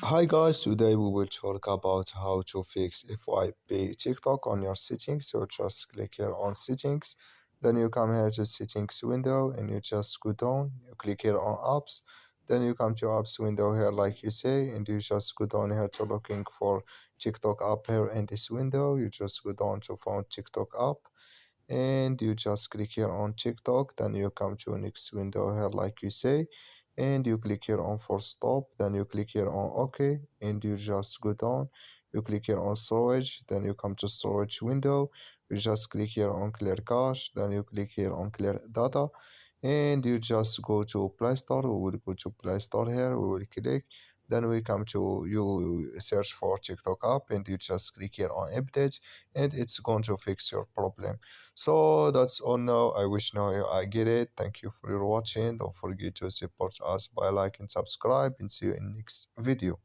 Hi guys, today we will talk about how to fix FYP TikTok on your settings. So just click here on settings, then you come here to settings window and you just go down, you click here on apps, then you come to apps window here like you say, and you just go down here to looking for TikTok app here in this window. You just go down to find TikTok app and you just click here on TikTok, then you come to next window here like you say, and you click here on for stop, then you click here on OK, and you just go down, you click here on storage, then you come to storage window, you just click here on clear cache, then you click here on clear data, and you just go to Play Store. We will go to Play Store here, we will click, then we come to you search for TikTok app and you just click here on update, and it's going to fix your problem. So that's all now. I wish now I get it. Thank you for your watching. Don't forget to support us by like and subscribe, and see you in next video.